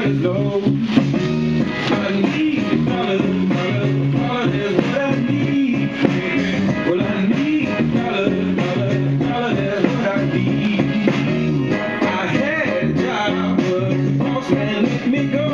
is low. I need dollars, dollars, dollars is what I need. Well, I need dollars, dollars, dollars is what I need. I had a job, but the boss man let me go.